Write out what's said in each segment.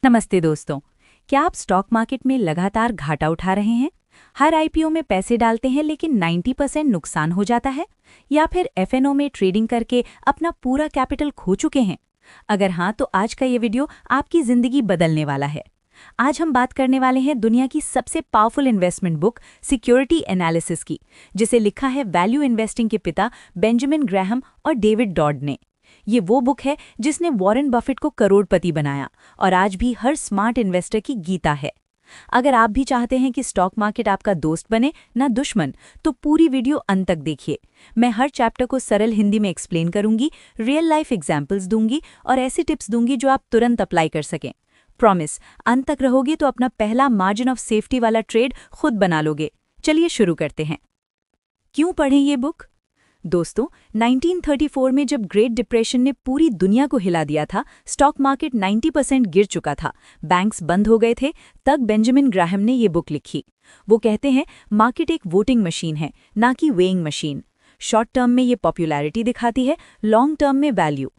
नमस्ते दोस्तों। क्या आप स्टॉक मार्केट में लगातार घाटा उठा रहे हैं? हर आईपीओ में पैसे डालते हैं लेकिन 90% नुकसान हो जाता है, या फिर एफएनओ में ट्रेडिंग करके अपना पूरा कैपिटल खो चुके हैं? अगर हाँ, तो आज का ये वीडियो आपकी जिंदगी बदलने वाला है। आज हम बात करने वाले हैं दुनिया की सबसे powerful investment book security analysis की, जिसे लिखा है वैल्यू इन्वेस्टिंग के पिता बेंजामिन ग्रैहम और डेविड डॉड ने। ये वो बुक है जिसने वॉरेन बफेट को करोड़पति बनाया और आज भी हर स्मार्ट इन्वेस्टर की गीता है। अगर आप भी चाहते हैं कि स्टॉक मार्केट आपका दोस्त बने ना दुश्मन, तो पूरी वीडियो अंत तक देखिए। मैं हर चैप्टर को सरल हिंदी में एक्सप्लेन करूंगी, रियल लाइफ एग्जाम्पल्स दूंगी और ऐसी टिप्स दूंगी जो आप तुरंत अप्लाई कर सकें। प्रॉमिस, अंत तक रहोगे तो अपना पहला मार्जिन ऑफ सेफ्टी वाला ट्रेड खुद बना लोगे। चलिए शुरू करते हैं। क्यों पढ़ें ये बुक? दोस्तों, 1934 में जब ग्रेट डिप्रेशन ने पूरी दुनिया को हिला दिया था, स्टॉक मार्केट 90% गिर चुका था, बैंक्स बंद हो गए थे, तब बेंजामिन ग्राहम ने ये बुक लिखी। वो कहते हैं मार्केट एक वोटिंग मशीन है, ना कि वेइंग मशीन। शॉर्ट टर्म में ये पॉपुलैरिटी दिखाती है, लॉन्ग टर्म में वैल्यू।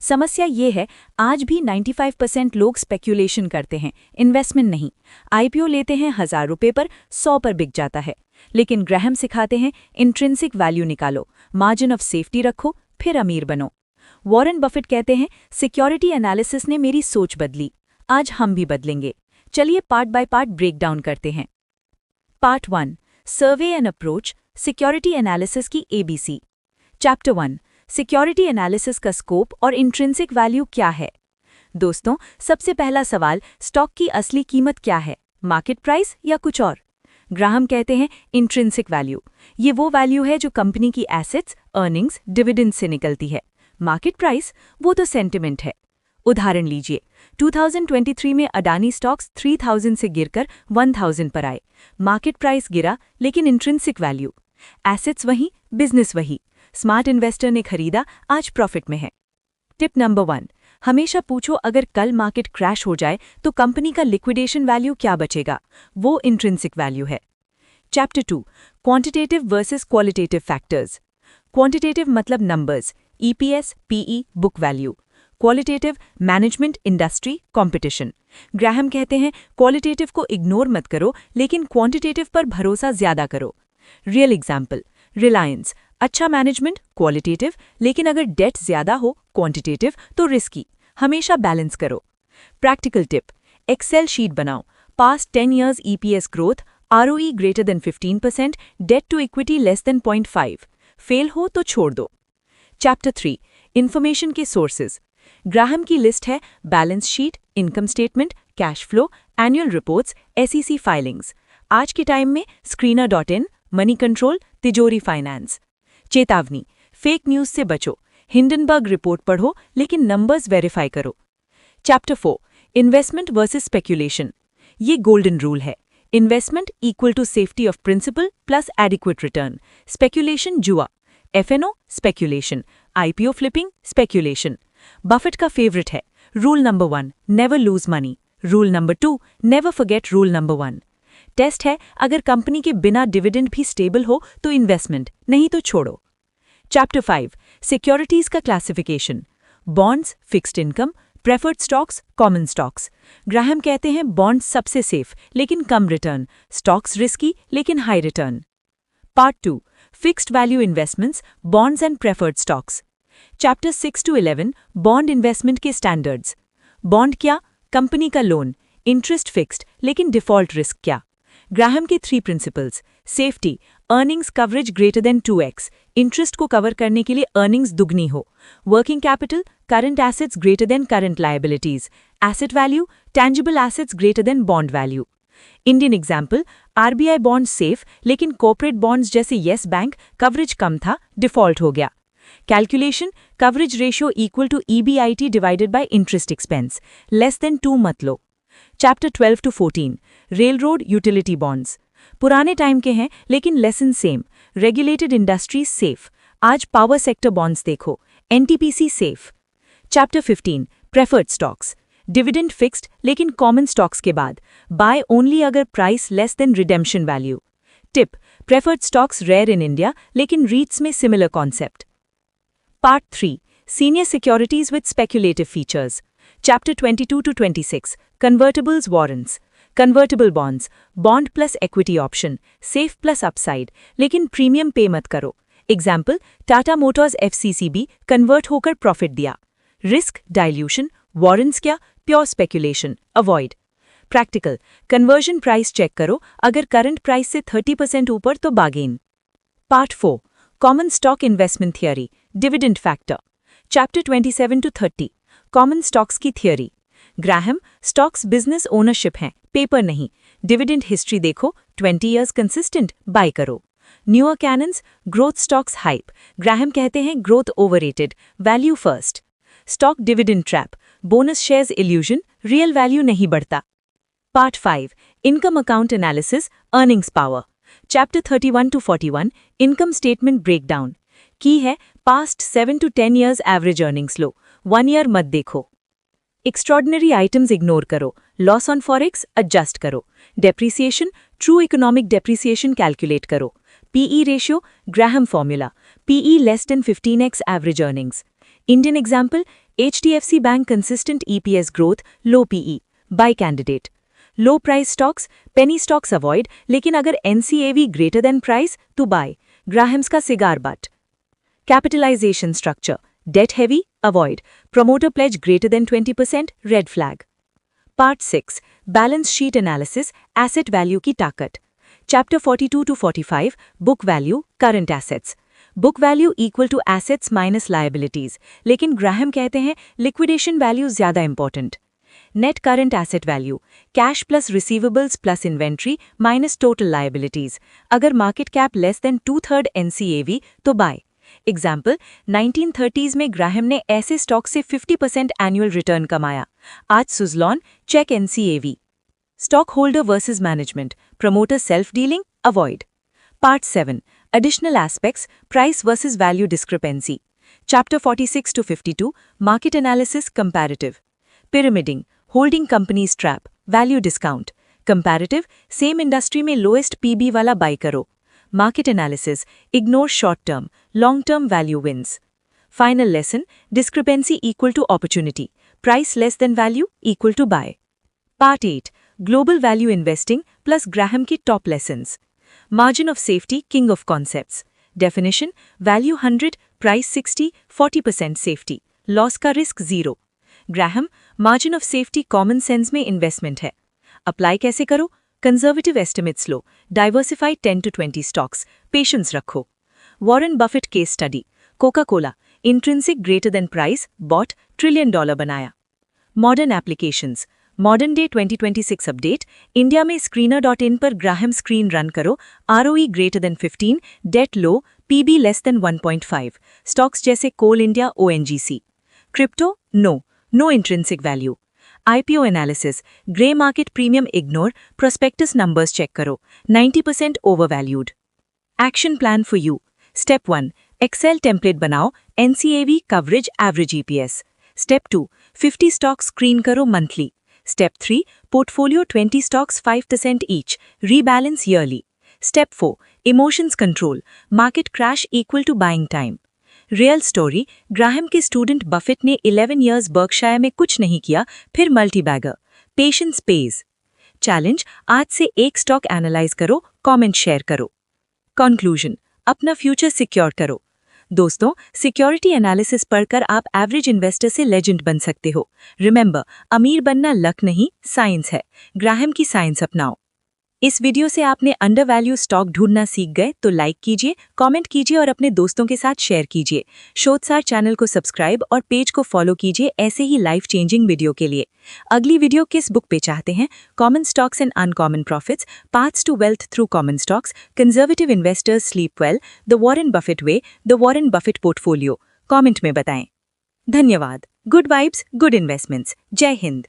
समस्या ये है, आज भी 95% लोग स्पेक्यूलेशन करते हैं, इन्वेस्टमेंट नहीं। आईपीओ लेते हैं ₹1000 पर, 100 पर बिक जाता है। लेकिन ग्राहम सिखाते हैं इंट्रिंसिक वैल्यू निकालो, मार्जिन ऑफ सेफ्टी रखो, फिर अमीर बनो। वॉरेन बफेट कहते हैं सिक्योरिटी एनालिसिस ने मेरी सोच बदली, आज हम भी बदलेंगे। चलिए part by part break down करते हैं। Part 1, survey and approach, security analysis की एबीसी। चैप्टर 1, सिक्योरिटी एनालिसिस का स्कोप और इंट्रिंसिक वैल्यू क्या है। दोस्तों, सबसे पहला सवाल, स्टॉक की असली कीमत क्या है, मार्केट प्राइस या कुछ और? ग्राहम कहते हैं इंट्रिंसिक वैल्यू, ये वो वैल्यू है जो कंपनी की एसेट्स, अर्निंग्स, डिविडेंड से निकलती है। मार्केट प्राइस, वो तो सेंटिमेंट है। उदाहरण लीजिए, 2023 में अडानी स्टॉक्स 3000 से गिरकर 1000 पर आए। मार्केट प्राइस गिरा, लेकिन इंट्रिंसिक वैल्यू, एसेट्स वही, बिजनेस वही, स्मार्ट इन्वेस्टर ने खरीदा, आज प्रॉफिट में है। टिप नंबर 1, हमेशा पूछो अगर कल मार्केट क्रैश हो जाए तो कंपनी का लिक्विडेशन वैल्यू क्या बचेगा, वो इंट्रिंसिक वैल्यू है। Chapter 2, quantitative versus qualitative factors. Quantitative मतलब numbers, EPS, PE, book value. Qualitative, management, industry, competition. Graham कहते हैं क्वालिटेटिव को इग्नोर मत करो, लेकिन क्वांटिटेटिव पर भरोसा ज्यादा करो। रियल एग्जाम्पल, रिलायंस, अच्छा मैनेजमेंट क्वालिटेटिव, लेकिन अगर डेट ज्यादा हो क्वांटिटेटिव तो रिस्की, हमेशा बैलेंस करो। प्रैक्टिकल टिप, एक्सेल शीट बनाओ, past 10 years EPS growth, ROE greater than 15%, debt to equity less than 0.5, fail हो तो छोड़ दो। चैप्टर 3, इन्फॉर्मेशन के सोर्सेज। ग्राहम की लिस्ट है balance sheet, income statement, cash flow, annual reports, SEC filings. आज के टाइम में screener.in, Moneycontrol, Tijori finance. चेतावनी, फेक न्यूज से बचो, हिंडनबर्ग रिपोर्ट पढ़ो लेकिन नंबर्स वेरीफाई करो। Chapter 4, investment versus speculation. ये गोल्डन रूल है, investment equal to safety of principal plus adequate return, speculation जुआ, FNO speculation, IPO flipping speculation. Buffett का फेवरेट है, rule number 1, never lose money, rule number 2, never forget rule number 1। Test है, अगर company के बिना dividend भी stable हो तो इन्वेस्टमेंट, नहीं तो छोड़ो। चैप्टर 5, सिक्योरिटीज का classification. Bonds, fixed income, preferred stocks, common stocks. Graham कहते हैं बॉन्ड्स सबसे सेफ लेकिन कम रिटर्न, स्टॉक्स रिस्की लेकिन high return. Part 2, fixed value investments, bonds and preferred stocks. Chapter 6 to 11, bond investment के स्टैंडर्ड्स। बॉन्ड क्या? Company का loan, interest fixed लेकिन default risk क्या? ग्राहम के 3 principles, safety, earnings coverage greater than 2x, interest को cover करने के लिए अर्निंग्स दुगनी हो। Working capital, current assets greater than current liabilities, asset value, tangible assets greater than bond value. Indian example, RBI bond safe लेकिन corporate bonds जैसे Yes Bank coverage कम था, डिफॉल्ट हो गया। Calculation, coverage ratio equal to EBIT divided by interest expense, less than 2 मत लो। Chapter 12 to 14, railroad utility bonds. पुराने time के हैं लेकिन lesson same, regulated industries safe. आज पावर सेक्टर बॉन्ड्स देखो, NTPC safe. Chapter 15, preferred stocks. Dividend fixed लेकिन common stocks के बाद, बाय ओनली अगर price less than redemption value. Tip, preferred stocks rare in India लेकिन रीट्स में similar concept. Part 3, senior securities with speculative features. Chapter 22 to 26, Convertibles Warrants. Convertible bonds, bond plus equity option, safe plus upside, लेकिन premium pay मत करो. Example, Tata Motors FCCB convert होकर profit दिया. Risk dilution, warrants क्या, pure speculation, avoid. Practical, conversion price check करो, अगर current price से 30% ऊपर तो bargain. Part 4, common stock investment theory, dividend factor. Chapter 27 to 30, common stocks की theory. Graham, stocks business ownership हैं, पेपर नहीं. डिविडेंड हिस्ट्री देखो, 20 ईयर्स कंसिस्टेंट, बाय करो. Newer canons, growth stocks hype. Graham कहते हैं growth overrated, value first. Stock dividend trap, bonus shares illusion, real value नहीं बढ़ता. Part 5, income account analysis, earnings power. Chapter 31 to 41, income statement breakdown. की है past 7 to 10 years average earnings लो, 1 year मत देखो. Extraordinary items ignore करो, loss on forex adjust करो. Depreciation, true economic depreciation calculate करो. PE ratio, Graham formula, PE less than 15x average earnings. Indian example, HDFC bank consistent EPS growth, low PE, buy candidate. Low price stocks, penny stocks avoid, लेकिन अगर NCAV greater than price तो buy. Graham's का cigar butt. Capitalisation structure, debt heavy, avoid. Promoter pledge greater than 20%, red flag. Part 6, balance sheet analysis, asset value की ताकत. Chapter 42 to 45, book value, current assets. Book value equal to assets minus liabilities, लेकिन Graham कहते हैं liquidation value ज्यादा important. Net current asset value, cash plus receivables plus inventory minus total liabilities. अगर market cap less than 2/3 NCAV तो buy. Example, 1930s में Graham ने ऐसे stock से 50% एनुअल रिटर्न कमाया. आज Suzlon, check NCAV. Stock holder versus management, promoter self dealing, avoid. Part 7, additional aspects, price versus value discrepancy. Chapter 46 to 52, market analysis, comparative. Pyramiding, holding companies trap, value discount. Comparative, same industry में lowest PB वाला buy करो. Market analysis, ignore short term, long term value wins. Final lesson, discrepancy equal to opportunity, price less than value equal to buy. Part 8, global value investing plus Graham की top lessons. Margin of safety, king of concepts. Definition, value 100, price 60, 40% safety, loss का risk 0. Graham, margin of safety common sense में investment है. Apply कैसे करो? Conservative estimates लो, diversified 10 to 20 stocks, patience रखो. Warren Buffett case study, Coca Cola, intrinsic greater than price, bought, $1 trillion बनाया. Modern applications, modern day 2026 update. India में screener.in पर Graham screen run करो, ROE greater than 15, debt low, PB less than 1.5. Stocks जैसे Coal India, ONGC. Crypto, no intrinsic value. IPO analysis, grey market premium ignore, prospectus numbers check करो, 90% overvalued. Action plan for you. Step 1, Excel template बनाओ, NCAV coverage average EPS. Step 2, 50 stocks screen करो monthly. Step 3, portfolio 20 stocks 5% each, rebalance yearly. Step 4, emotions control, market crash equal to buying time. Real story, Graham के student Buffett ने 11 years Berkshire में कुछ नहीं किया, फिर multibagger. Patience page. Challenge, आज से एक स्टॉक एनालाइज करो, कमेंट शेयर करो. कंक्लूजन, अपना फ्यूचर सिक्योर करो. दोस्तों, सिक्योरिटी एनालिसिस पढ़कर आप एवरेज इन्वेस्टर से लेजेंड बन सकते हो. रिमेंबर, अमीर बनना लक नहीं, साइंस है. ग्राहम की साइंस अपनाओ. इस वीडियो से आपने अंडरवैल्यू स्टॉक ढूंढना सीख गए तो लाइक कीजिए, कमेंट कीजिए और अपने दोस्तों के साथ शेयर कीजिए. शोधसार चैनल को सब्सक्राइब और पेज को फॉलो कीजिए ऐसे ही लाइफ चेंजिंग वीडियो के लिए. अगली वीडियो किस बुक पे चाहते हैं? Common stocks and uncommon profits, paths to wealth through common stocks, conservative investors sleep well, the Warren Buffett way, the Warren Buffett portfolio. Comment में बताएं. धन्यवाद. Good vibes, good investments. जय हिंद.